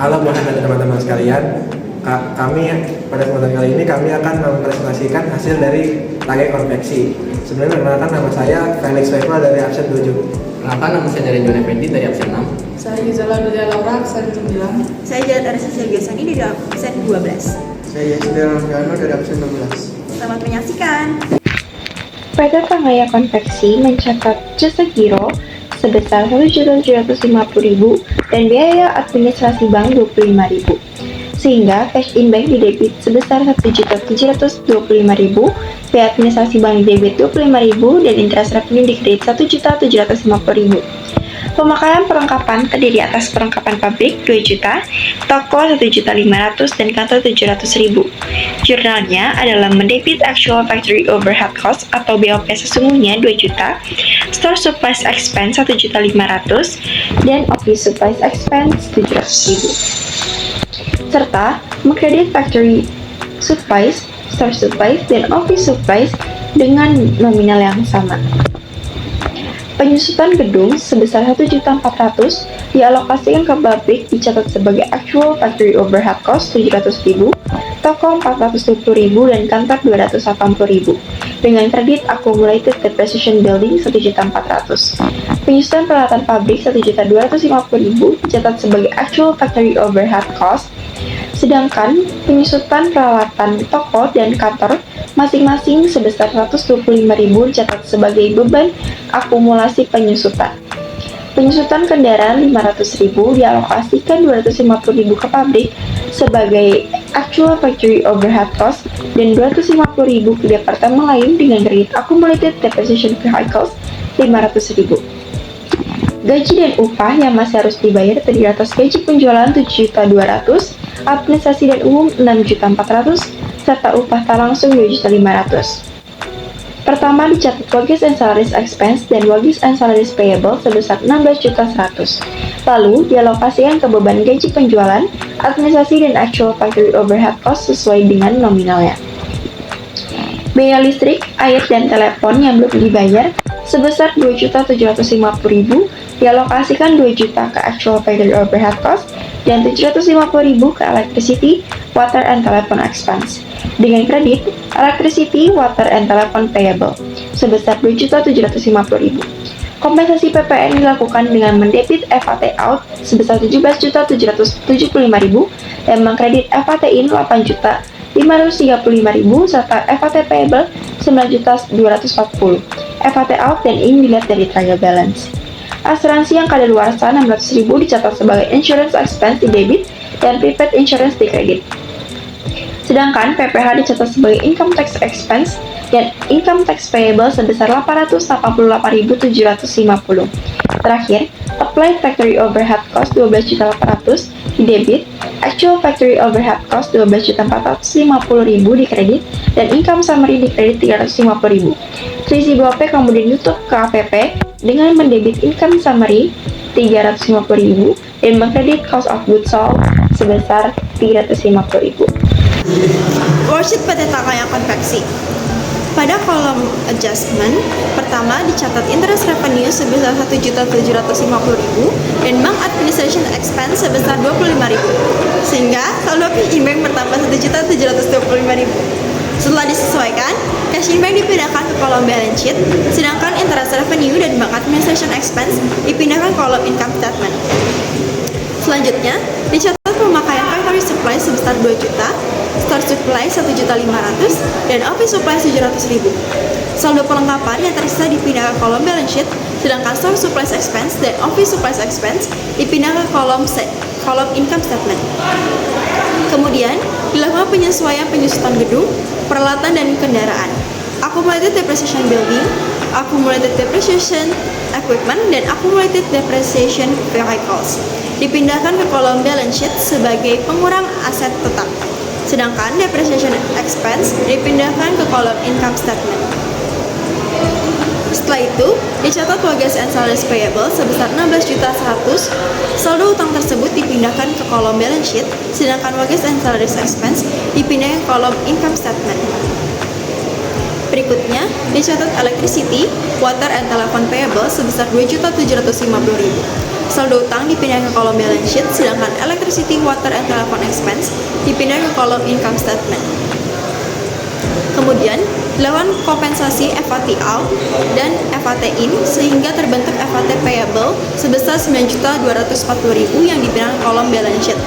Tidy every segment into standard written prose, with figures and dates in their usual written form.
Halo Bahan dan teman-teman sekalian, kami pada kesempatan kali ini kami akan mempresentasikan hasil dari tagai konveksi. Sebenarnya perkenalkan, nama saya Felix Wefa dari absen 7. Kenalkan, nama saya dari John Effendi dari absen 6. Saya Rizala Nuria Laura, absen 9. Saya Janet Arisa Biasani dari absen 12. Saya Yasir Rangano dari absen 16. Selamat menyaksikan. PT Pangaya Konveksi mencatat jasa giro sebesar Rp1.750.000 dan biaya administrasi bank Rp25.000, sehingga cash in bank didebit sebesar Rp1.725.000, biaya administrasi bank didebit Rp25.000, dan interest revenue dikredit Rp1.750.000. Pemakaian perlengkapan terdiri atas perlengkapan pabrik 2 juta, toko 1.500.000 dan kantor 700.000. Jurnalnya adalah mendebit actual factory overhead cost atau BOP sesungguhnya 2 juta, store supplies expense 1.500.000 dan office supplies expense 700.000. Serta mengkredit factory supplies, store supplies, dan office supplies dengan nominal yang sama. Penyusutan gedung sebesar 1.400.000 dialokasikan ke pabrik dicatat sebagai actual factory overhead cost 700.000, toko 420.000 dan kantor 280.000 dengan kredit accumulated depreciation building 1.400.000. Penyusutan peralatan pabrik 1.250.000 dicatat sebagai actual factory overhead cost, sedangkan penyusutan peralatan toko dan kantor masing-masing sebesar 125.000 dicatat sebagai beban akumulasi penyusutan. Penyusutan kendaraan 500.000 dialokasikan 250.000 ke pabrik sebagai actual factory overhead cost dan 250.000 ke departemen lain dengan kredit accumulated depreciation vehicles 500.000. Gaji dan upah yang masih harus dibayar terdiri atas gaji penjualan 7.200.000, administrasi dan umum 6.400.000, serta upah tak langsung 2.500.000. Pertama dicatat wages and salaries expense dan wages and salaries payable sebesar 16.100.000. Lalu dialokasikan ke beban gaji penjualan, administrasi dan actual factory overhead cost sesuai dengan nominalnya. Biaya listrik, air, dan telepon yang belum dibayar sebesar 2.750.000 dialokasikan 2 juta ke actual factory overhead cost dan 750.000 ke electricity, water, and telephone expense. Dengan kredit, electricity, water, and telephone payable sebesar 2.750.000. Kompensasi PPN dilakukan dengan mendebit FAT out sebesar 17.775.000 dan mengkredit FAT in 8.535.000 serta FAT payable 9.240. FAT out dan in dilihat dari trial balance. Asuransi yang kadaluarsa 600.000 dicatat sebagai insurance expense di debit dan prepaid insurance di kredit. Sedangkan PPH dicatat sebagai income tax expense dan income tax payable sebesar 888.750. Terakhir, applied factory overhead cost 12.800.000 di debit, actual factory overhead cost 12.450.000 di kredit, dan income summary di kredit 350.000. Selisih BOP kemudian ditutup ke APP dengan mendebit income summary 350.000 dan mengkredit cost of goods sold sebesar 350.000. Worksheet PT Pangaya Konveksi. Pada kolom adjustment, pertama dicatat interest revenue sebesar 1.750.000 dan bank administration expense sebesar 25.000, sehingga saldo cash in bank bertambah 1.725.000. Setelah disesuaikan, cash in bank dipindahkan ke kolom balance sheet, sedangkan interest revenue dan bank administration expense dipindahkan ke kolom income statement. Selanjutnya, dicatat pemakaian factory supply sebesar 2 juta, store supply 1.500.000 dan office supply 700.000. Saldo perlengkapan yang tersisa dipindahkan ke kolom balance sheet, sedangkan store supplies expense dan office supplies expense dipindahkan ke kolom income statement. Kemudian, dilakukan penyesuaian penyusutan gedung, peralatan, dan kendaraan. Accumulated depreciation building, accumulated depreciation equipment, dan accumulated depreciation vehicles dipindahkan ke kolom balance sheet sebagai pengurang aset tetap. Sedangkan depreciation expense dipindahkan ke kolom income statement. Setelah itu, dicatat wages and salaries payable sebesar 16.100.000. Saldo utang tersebut dipindahkan ke kolom balance sheet, sedangkan wages and salaries expense dipindahkan ke kolom income statement. Berikutnya, dicatat electricity, water, and telephone payable sebesar 2.750.000. Saldo utang dipindah ke kolom balance sheet, sedangkan electricity, water, and telephone expense dipindah ke kolom income statement. Kemudian, dilakukan kompensasi FAT out dan FAT in sehingga terbentuk FAT payable sebesar 9.240.000 yang dipindah ke kolom balance sheet.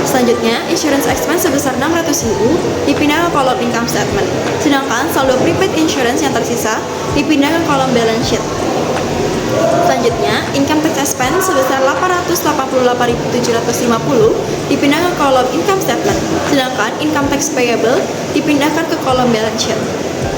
Selanjutnya, insurance expense sebesar 600.000 dipindah ke kolom income statement, sedangkan saldo prepaid insurance yang tersisa dipindah ke kolom balance sheet. Selanjutnya, income tax expense sebesar 888.750 dipindah ke kolom income statement, sedangkan income tax payable dipindahkan ke kolom balance sheet.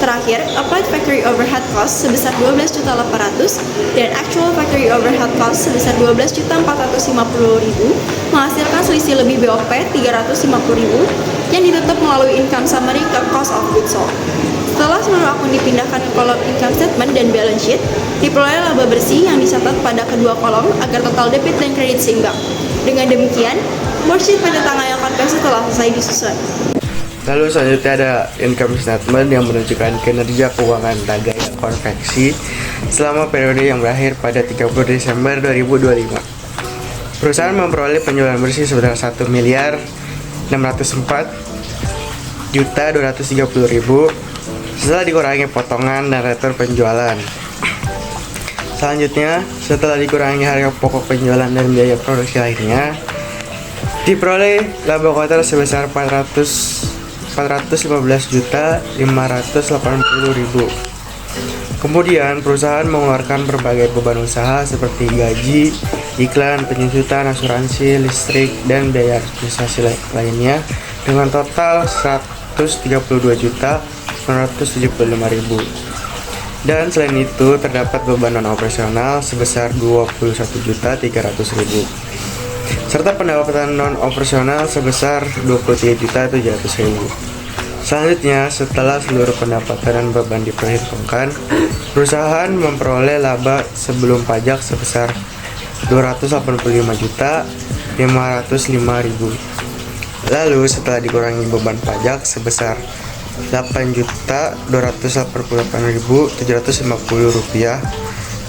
Terakhir, applied factory overhead cost sebesar 12.800.000 dan actual factory overhead cost sebesar 12.450.000 menghasilkan selisih lebih BOP 350.000 yang ditutup melalui income summary ke cost of goods sold. Setelah seluruh akun dipindahkan ke kolom income statement dan balance sheet, diperoleh laba bersih yang dicatat pada kedua kolom agar total debit dan kredit seimbang. Dengan demikian, worksheet PT Tagayan Konveksi telah selesai disusun. Lalu selanjutnya ada income statement yang menunjukkan kinerja keuangan Tagayan Konveksi selama periode yang berakhir pada 30 Desember 2025. Perusahaan memperoleh penjualan bersih sebesar 1.504.230.000 setelah dikurangi potongan dan retur penjualan. Selanjutnya, setelah dikurangi harga pokok penjualan dan biaya produksi lainnya, diperoleh laba kuartal sebesar 415.580.000. Kemudian, perusahaan mengeluarkan berbagai beban usaha seperti gaji, iklan, penyusutan, asuransi, listrik, dan biaya administrasi lainnya dengan total 132.975.000. Dan selain itu terdapat beban non operasional sebesar 21.300.000 serta pendapatan non operasional sebesar 23.700.000. Selanjutnya, setelah seluruh pendapatan dan beban diperhitungkan, perusahaan memperoleh laba sebelum pajak sebesar 285.505.000. Lalu setelah dikurangi beban pajak sebesar 8.288.750 rupiah,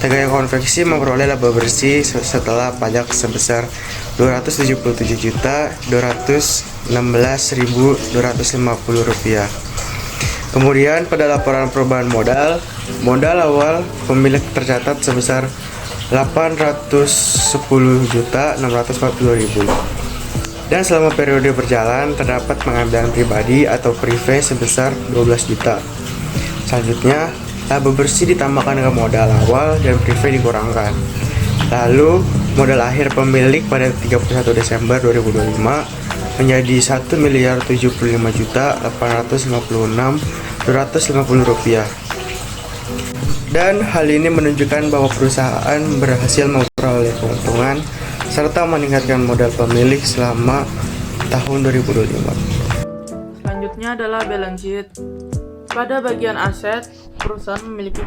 Tagayan Konveksi memperoleh laba bersih setelah pajak sebesar 277.216.250 rupiah. Kemudian pada laporan perubahan modal awal pemilik tercatat sebesar 810.642.000. Dan selama periode berjalan terdapat pengambilan pribadi atau privé sebesar 12 juta. Selanjutnya, laba bersih ditambahkan dengan modal awal dan privé dikurangkan. Lalu, modal akhir pemilik pada 31 Desember 2025 menjadi 1.075.856.250 rupiah. Dan hal ini menunjukkan bahwa perusahaan berhasil memperoleh keuntungan serta meningkatkan modal pemilik selama tahun 2025. Selanjutnya adalah balance sheet. Pada bagian aset, perusahaan memiliki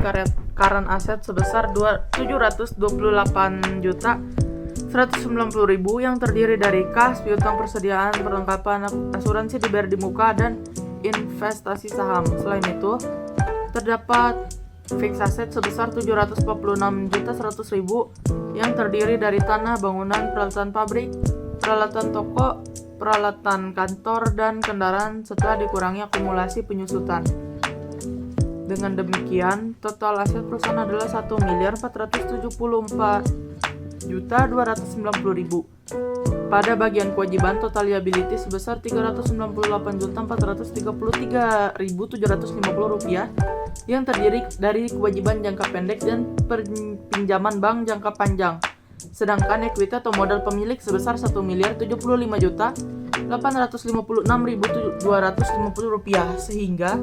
current aset sebesar 788.190.000 yang terdiri dari kas, piutang persediaan, perlengkapan asuransi dibayar di muka, dan investasi saham. Selain itu, terdapat fixed asset sebesar 746.100.000 yang terdiri dari tanah, bangunan, peralatan pabrik, peralatan toko, peralatan kantor, dan kendaraan setelah dikurangi akumulasi penyusutan. Dengan demikian, total aset perusahaan adalah 1.474.290.000. Pada bagian kewajiban, total liability sebesar 398.433.750 rupiah yang terdiri dari kewajiban jangka pendek dan pinjaman bank jangka panjang. Sedangkan equity atau modal pemilik sebesar 1.075.856.250 rupiah, sehingga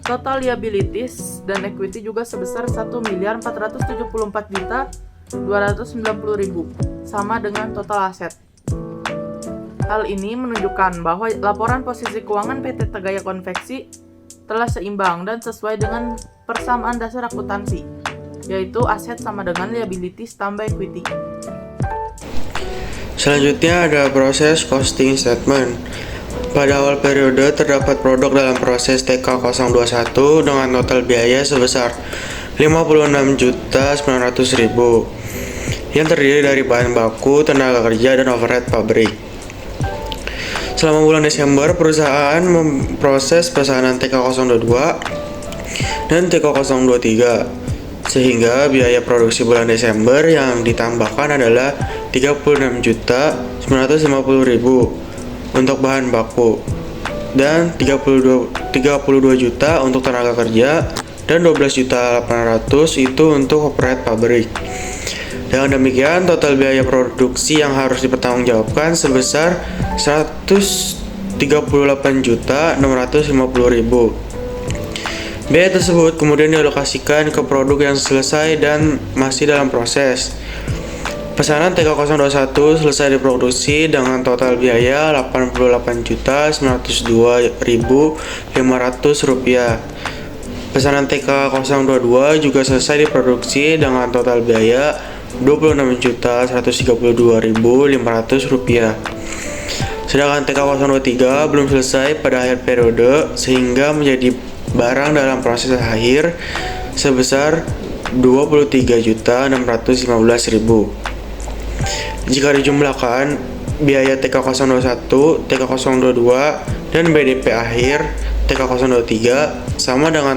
total liabilities dan equity juga sebesar 1.474.290.000, sama dengan total aset. Hal ini menunjukkan bahwa laporan posisi keuangan PT Tagayan Konveksi telah seimbang dan sesuai dengan persamaan dasar akuntansi, yaitu aset sama dengan liabilities tambah equity. Selanjutnya ada proses costing statement. Pada awal periode terdapat produk dalam proses TK021 dengan total biaya sebesar 56.900.000. yang terdiri dari bahan baku, tenaga kerja, dan overhead pabrik. Selama bulan Desember, perusahaan memproses pesanan TK022 dan TK023, sehingga biaya produksi bulan Desember yang ditambahkan adalah 36.950.000 untuk bahan baku dan 32 juta untuk tenaga kerja dan 12.800.000 itu untuk overhead pabrik. Dengan demikian, total biaya produksi yang harus dipertanggungjawabkan sebesar 138.650.000. Biaya tersebut kemudian dialokasikan ke produk yang selesai dan masih dalam proses. Pesanan TK021 selesai diproduksi dengan total biaya Rp88.902.500. Pesanan TK022 juga selesai diproduksi dengan total biaya Rp26.132.500. Sedangkan TK023 belum selesai pada akhir periode sehingga menjadi barang dalam proses akhir sebesar Rp23.615.000. Jika dijumlahkan, biaya TK021, TK022, dan BDP akhir TK023 sama dengan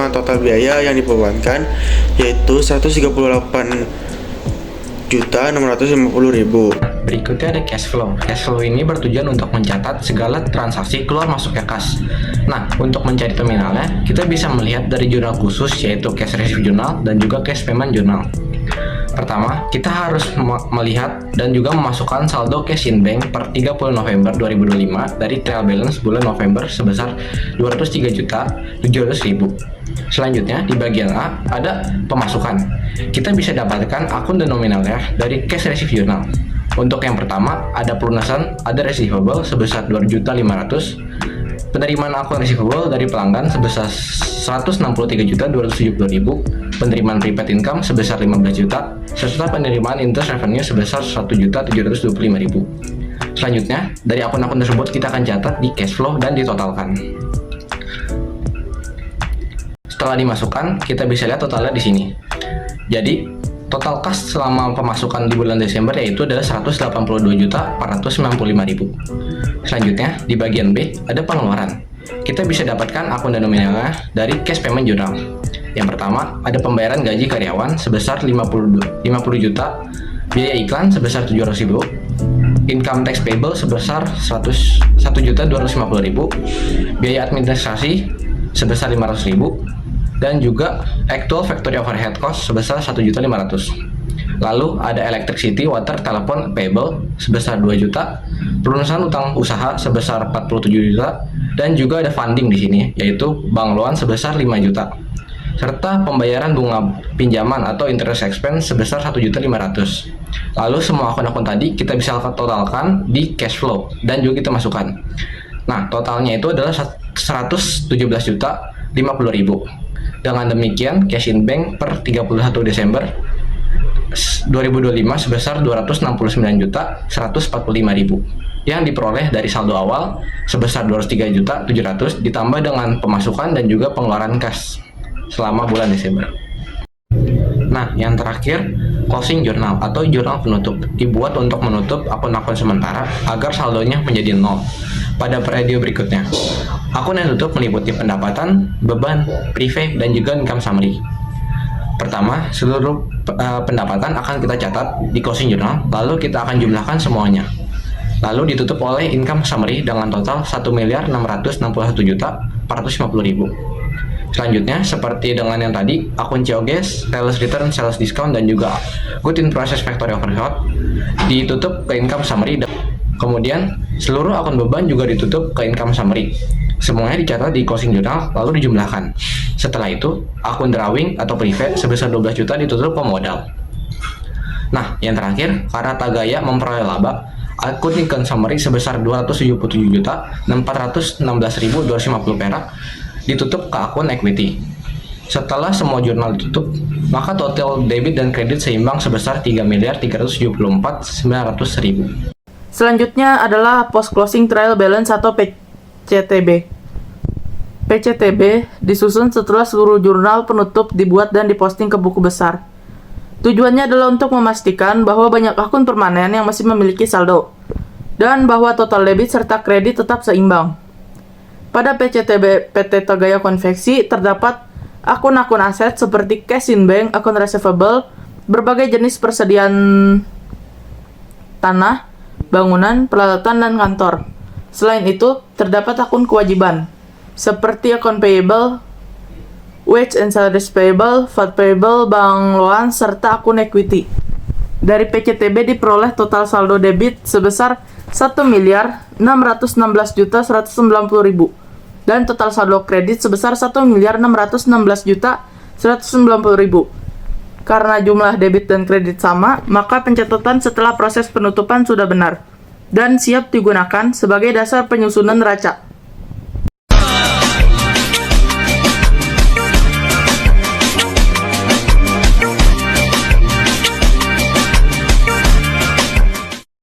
total biaya yang dibebankan, yaitu Rp138.650.000. Berikutnya ada cash flow. Cash flow ini bertujuan untuk mencatat segala transaksi keluar masuknya kas. Nah, untuk mencari terminalnya, kita bisa melihat dari jurnal khusus yaitu cash receipt journal dan juga cash payment journal. Pertama, kita harus melihat dan juga memasukkan saldo cash in bank per 30 November 2025 dari trial balance bulan November sebesar 203.700.000. Selanjutnya, di bagian A ada pemasukan. Kita bisa dapatkan akun dan nominalnya dari cash receipt journal. Untuk yang pertama, ada pelunasan, ada receivable sebesar 2.500.000, penerimaan akun receivable dari pelanggan sebesar 163.270.000, penerimaan prepaid income sebesar 15 juta, serta penerimaan interest revenue sebesar 1.725.000. Selanjutnya, dari akun-akun tersebut kita akan catat di cash flow dan ditotalkan. Setelah dimasukkan, kita bisa lihat totalnya di sini. Jadi, total kas selama pemasukan di bulan Desember yaitu adalah 182.495.000. Selanjutnya, di bagian B ada pengeluaran. Kita bisa dapatkan akun dan nominalnya dari cash payment journal. Yang pertama, ada pembayaran gaji karyawan sebesar 50 juta, biaya iklan sebesar 700.000, income tax payable sebesar 1.250.000, biaya administrasi sebesar 500.000, dan juga actual factory overhead cost sebesar 1.500.000. Lalu ada electricity, water, telepon payable sebesar 2 juta, pelunasan utang usaha sebesar 47 juta, dan juga ada funding di sini yaitu bank loan sebesar 5 juta. Serta pembayaran bunga pinjaman atau interest expense sebesar 1.500.000. Lalu semua akun-akun tadi kita bisa totalkan di cash flow dan juga kita masukkan. Nah, totalnya itu adalah 111.050.000. Dengan demikian, cash in bank per 31 Desember 2025 sebesar 269.145.000 yang diperoleh dari saldo awal sebesar 203.700.000 ditambah dengan pemasukan dan juga pengeluaran kas selama bulan Desember. Nah, yang terakhir, closing journal atau jurnal penutup dibuat untuk menutup akun-akun sementara agar saldonya menjadi nol pada periode berikutnya. Akun yang tutup meliputi pendapatan, beban, prive, dan juga income summary. Pertama, seluruh pendapatan akan kita catat di closing journal, lalu kita akan jumlahkan semuanya. Lalu ditutup oleh income summary dengan total 1.661.450.000. Selanjutnya, seperti dengan yang tadi, akun COGS, sales return, sales discount, dan juga good in process factory overhead ditutup ke income summary. Kemudian, seluruh akun beban juga ditutup ke income summary. Semuanya dicatat di closing journal, lalu dijumlahkan. Setelah itu, akun drawing atau private sebesar 12 juta ditutup ke modal. Nah, yang terakhir, karena Tagaya memperoleh laba, akun income summary sebesar 277.416.250 perak ditutup ke akun equity. Setelah semua jurnal ditutup, maka total debit dan kredit seimbang sebesar 3.374.900.000. Selanjutnya adalah post closing trial balance atau PCTB. PCTB disusun setelah seluruh jurnal penutup dibuat dan diposting ke buku besar. Tujuannya adalah untuk memastikan bahwa banyak akun permanen yang masih memiliki saldo, dan bahwa total debit serta kredit tetap seimbang. Pada PCTB PT Tagaya Konveksi terdapat akun-akun aset seperti cash in bank, akun receivable, berbagai jenis persediaan tanah, bangunan, peralatan, dan kantor. Selain itu, terdapat akun kewajiban, seperti akun payable, wage and salaries payable, VAT payable, bank loan, serta akun equity. Dari PCTB diperoleh total saldo debit sebesar 1.616.190.000 dan total saldo kredit sebesar 1.616.190.000. Karena jumlah debit dan kredit sama, maka pencatatan setelah proses penutupan sudah benar dan siap digunakan sebagai dasar penyusunan neraca.